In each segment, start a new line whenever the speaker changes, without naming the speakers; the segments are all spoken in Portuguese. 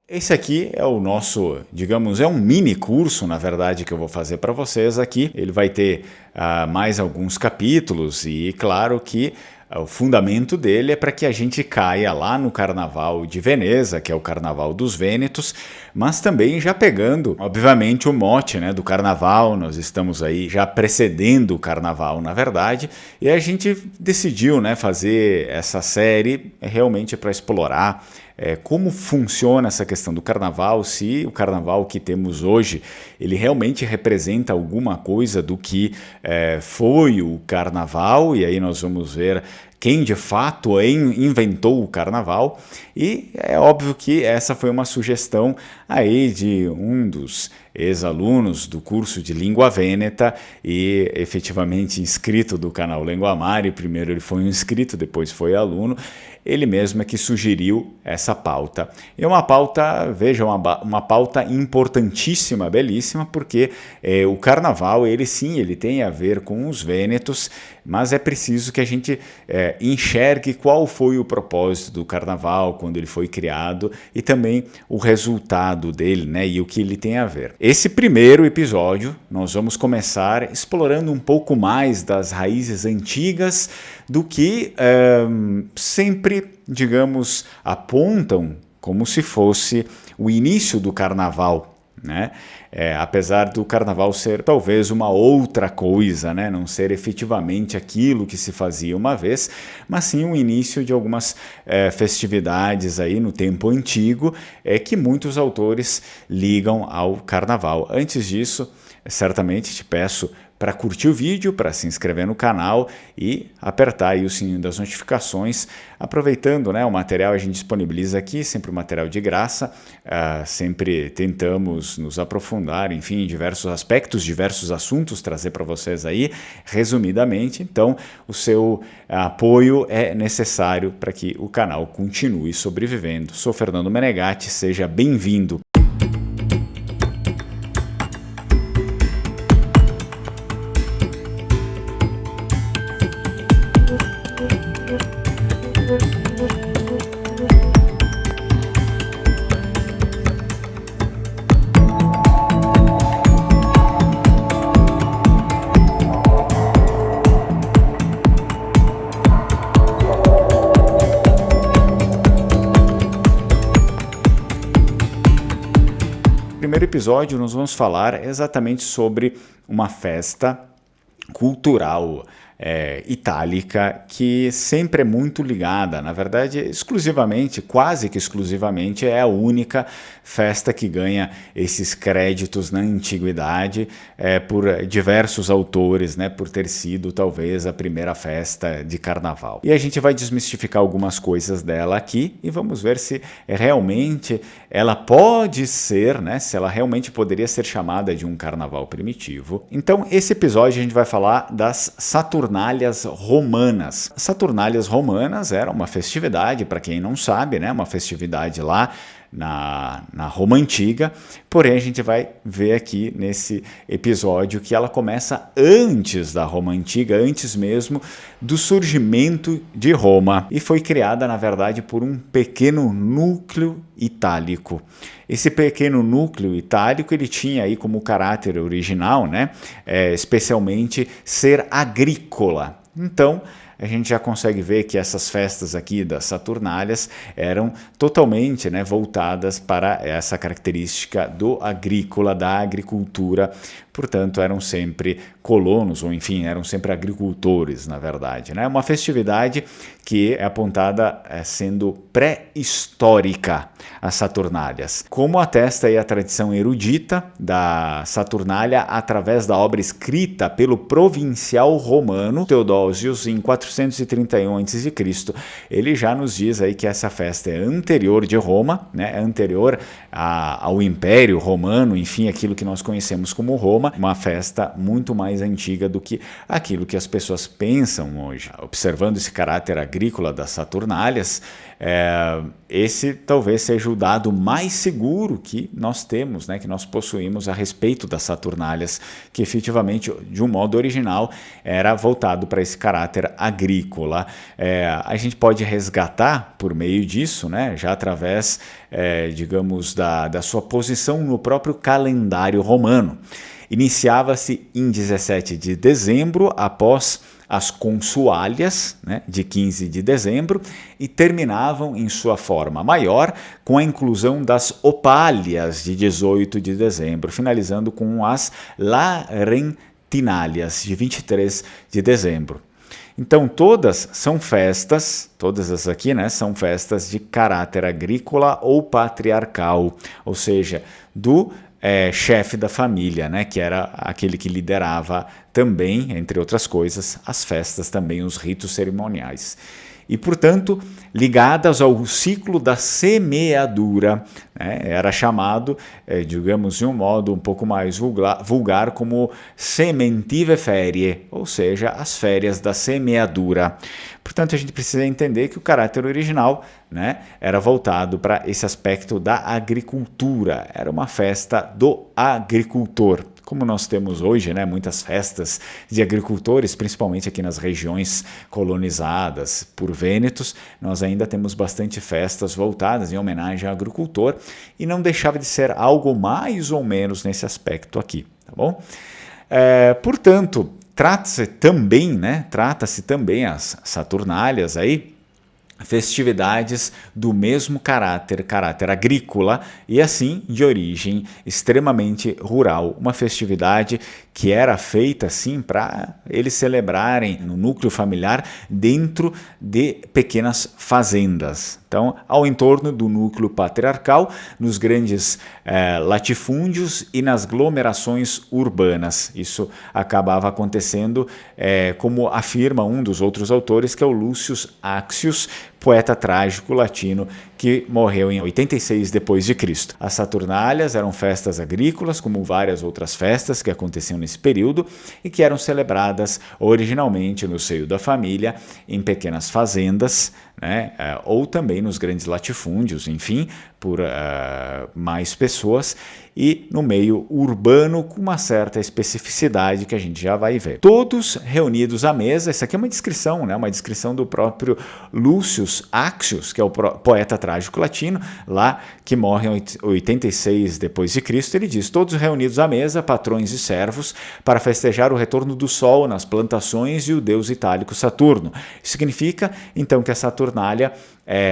Esse aqui é o nosso, digamos, é um mini curso, na verdade, que eu vou fazer para vocês aqui. Ele vai ter mais alguns capítulos e, claro que o fundamento dele é para que a gente caia lá no Carnaval de Veneza, que é o Carnaval dos Vênetos, mas também já pegando, obviamente, o mote, né, do Carnaval. Nós estamos aí já precedendo o Carnaval, na verdade, e a gente decidiu, né, fazer essa série realmente para explorar como funciona essa questão do carnaval, se o carnaval que temos hoje, ele realmente representa alguma coisa do que foi o carnaval, e aí nós vamos ver quem de fato inventou o carnaval, e é óbvio que essa foi uma sugestão aí de um dos ex-alunos do curso de Língua Vêneta e efetivamente inscrito do canal Lenguamare. Primeiro ele foi um inscrito, depois foi aluno. Ele mesmo é que sugeriu essa pauta. E uma pauta, veja, uma pauta importantíssima, belíssima, porque o carnaval, ele sim, ele tem a ver com os vênetos, mas é preciso que a gente enxergue qual foi o propósito do carnaval, quando ele foi criado, e também o resultado dele, né, e o que ele tem a ver. Esse primeiro episódio, nós vamos começar explorando um pouco mais das raízes antigas do que sempre, digamos, apontam como se fosse o início do carnaval, né? Apesar do carnaval ser talvez uma outra coisa, né? Não ser efetivamente aquilo que se fazia uma vez, mas sim o início de algumas festividades aí no tempo antigo que muitos autores ligam ao carnaval. Antes disso, certamente te peço para curtir o vídeo, para se inscrever no canal e apertar aí o sininho das notificações. Aproveitando, né, o material a gente disponibiliza aqui, sempre um material de graça, sempre tentamos nos aprofundar, enfim, em diversos aspectos, diversos assuntos, trazer para vocês aí, resumidamente. Então, o seu apoio é necessário para que o canal continue sobrevivendo. Sou Fernando Menegatti, seja bem-vindo. No primeiro episódio, nós vamos falar exatamente sobre uma festa cultural itálica que sempre é muito ligada, na verdade, exclusivamente, quase que exclusivamente, é a única festa que ganha esses créditos na antiguidade por diversos autores, né, por ter sido talvez a primeira festa de carnaval. E a gente vai desmistificar algumas coisas dela aqui e vamos ver se realmente ela pode ser, né, se ela realmente poderia ser chamada de um carnaval primitivo. Então, esse episódio a gente vai falar das Saturnálias romanas. Saturnálias romanas era uma festividade, para quem não sabe, né, uma festividade lá na Roma Antiga, porém a gente vai ver aqui nesse episódio que ela começa antes da Roma Antiga, antes mesmo do surgimento de Roma, e foi criada, na verdade, por um pequeno núcleo itálico. Esse pequeno núcleo itálico, ele tinha aí como caráter original, né, especialmente ser agrícola. Então, a gente já consegue ver que essas festas aqui das Saturnálias eram totalmente, né, voltadas para essa característica do agrícola, da agricultura. Portanto, eram sempre colonos, ou enfim, eram sempre agricultores, na verdade, né? Uma festividade que é apontada sendo pré-histórica, as Saturnálias. Como atesta aí a tradição erudita da Saturnália através da obra escrita pelo provincial romano Theodosius em 431 a.C., ele já nos diz aí que essa festa é anterior de Roma, né? É anterior ao Império Romano, enfim, aquilo que nós conhecemos como Roma, Roma, uma festa muito mais antiga do que aquilo que as pessoas pensam hoje. Observando esse caráter agrícola das Saturnálias, esse talvez seja o dado mais seguro que nós temos, né, que nós possuímos a respeito das Saturnálias, que efetivamente, de um modo original, era voltado para esse caráter agrícola. A gente pode resgatar por meio disso, né, já através, digamos, da sua posição no próprio calendário romano. Iniciava-se em 17 de dezembro, após as consuálias, né, de 15 de dezembro, e terminavam em sua forma maior com a inclusão das opálias de 18 de dezembro, finalizando com as larentinálias de 23 de dezembro. Então todas são festas, todas as aqui, né, são festas de caráter agrícola ou patriarcal, ou seja, do chefe da família, né, que era aquele que liderava também, entre outras coisas, as festas, também os ritos cerimoniais. E, portanto, ligadas ao ciclo da semeadura, né, era chamado, digamos, de um modo um pouco mais vulgar, como sementive feriae, ou seja, as férias da semeadura. Portanto, a gente precisa entender que o caráter original, né, era voltado para esse aspecto da agricultura, era uma festa do agricultor. Como nós temos hoje, né, muitas festas de agricultores, principalmente aqui nas regiões colonizadas por vênetos, nós ainda temos bastante festas voltadas em homenagem ao agricultor, e não deixava de ser algo mais ou menos nesse aspecto aqui, tá bom? Portanto, trata-se também as Saturnálias aí, festividades do mesmo caráter agrícola e assim de origem extremamente rural, uma festividade que era feita assim para eles celebrarem no núcleo familiar dentro de pequenas fazendas. Então, ao entorno do núcleo patriarcal, nos grandes latifúndios e nas aglomerações urbanas. Isso acabava acontecendo, como afirma um dos outros autores, que é o Lucius Accius, poeta trágico latino que morreu em 86 d.C. As Saturnálias eram festas agrícolas, como várias outras festas que aconteciam nesse período e que eram celebradas originalmente no seio da família, em pequenas fazendas, né, ou também nos grandes latifúndios, enfim, por mais pessoas, e no meio urbano com uma certa especificidade que a gente já vai ver. Todos reunidos à mesa, essa aqui é uma descrição, né, uma descrição do próprio Lucius Accius, que é o poeta trágico latino, lá que morre em 86 d.C., ele diz: todos reunidos à mesa, patrões e servos, para festejar o retorno do sol nas plantações e o deus itálico Saturno. Isso significa, então, que a Saturnália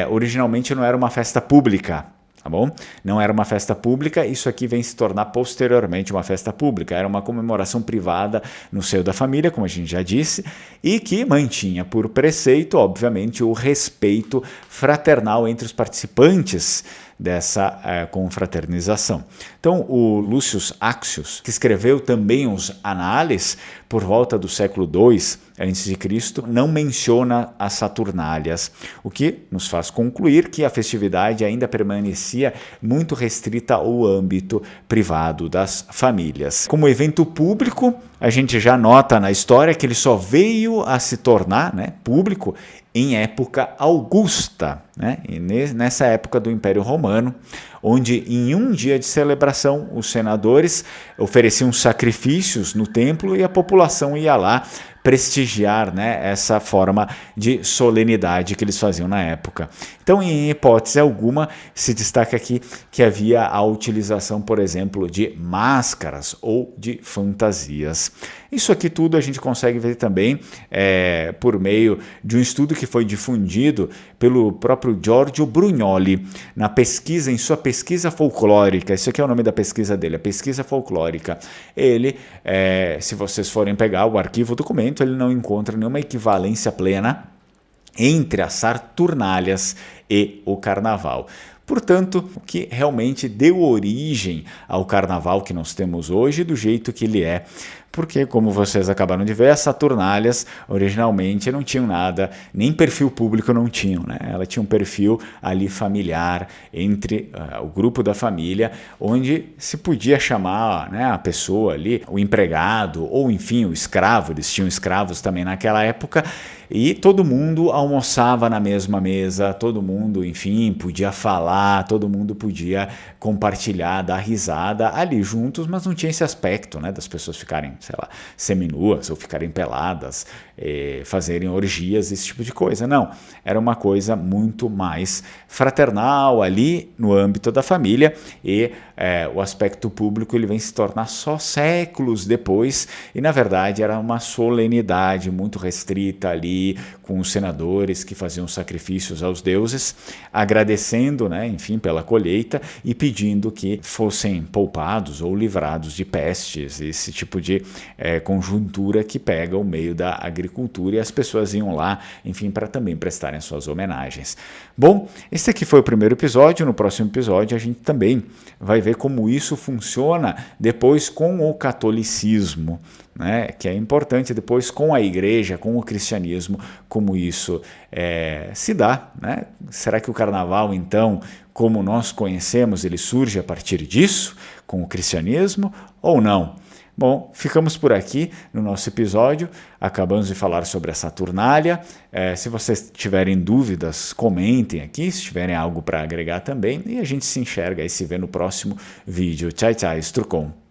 originalmente não era uma festa pública, tá bom? Não era uma festa pública, isso aqui vem se tornar posteriormente uma festa pública, era uma comemoração privada no seio da família, como a gente já disse, e que mantinha por preceito, obviamente, o respeito fraternal entre os participantes dessa confraternização. Então, o Lucius Accius, que escreveu também os Análises por volta do século II a.C., não menciona as Saturnálias, o que nos faz concluir que a festividade ainda permanecia muito restrita ao âmbito privado das famílias. Como evento público, a gente já nota na história que ele só veio a se tornar, né, público em época augusta, né? E nessa época do Império Romano, onde em um dia de celebração os senadores ofereciam sacrifícios no templo e a população ia lá prestigiar, né, essa forma de solenidade que eles faziam na época. Então, em hipótese alguma, se destaca aqui que havia a utilização, por exemplo, de máscaras ou de fantasias. Isso aqui tudo a gente consegue ver também por meio de um estudo que foi difundido pelo próprio Giorgio Brugnoli em sua pesquisa folclórica. Isso aqui é o nome da pesquisa dele, a pesquisa folclórica. Ele, se vocês forem pegar o arquivo documento, ele não encontra nenhuma equivalência plena entre as Saturnálias e o Carnaval. Portanto, o que realmente deu origem ao carnaval que nós temos hoje, do jeito que ele é. Porque, como vocês acabaram de ver, as Saturnálias originalmente não tinham nada, nem perfil público não tinham, né? Ela tinha um perfil ali familiar entre o grupo da família, onde se podia chamar, né, a pessoa ali, o empregado, ou enfim, o escravo, eles tinham escravos também naquela época, e todo mundo almoçava na mesma mesa, todo mundo, enfim, podia falar, todo mundo podia compartilhar, dar risada ali juntos, mas não tinha esse aspecto, né, das pessoas ficarem, sei lá, seminuas ou ficarem peladas, fazerem orgias, esse tipo de coisa. Não, era uma coisa muito mais fraternal ali no âmbito da família, e o aspecto público ele vem se tornar só séculos depois, e na verdade era uma solenidade muito restrita ali, com os senadores que faziam sacrifícios aos deuses, agradecendo, né, enfim, pela colheita e pedindo que fossem poupados ou livrados de pestes, esse tipo de conjuntura que pega o meio da agricultura, e as pessoas iam lá, enfim, para também prestarem suas homenagens. Bom, esse aqui foi o primeiro episódio. No próximo episódio a gente também vai ver como isso funciona depois com o catolicismo, né, que é importante depois com a igreja, com o cristianismo, como isso se dá, né? Será que o carnaval, então, como nós conhecemos, ele surge a partir disso, com o cristianismo, ou não? Bom, ficamos por aqui no nosso episódio, acabamos de falar sobre a Saturnália. Se vocês tiverem dúvidas, comentem aqui, se tiverem algo para agregar também, e a gente se enxerga e se vê no próximo vídeo. Tchau, tchau, Strucon.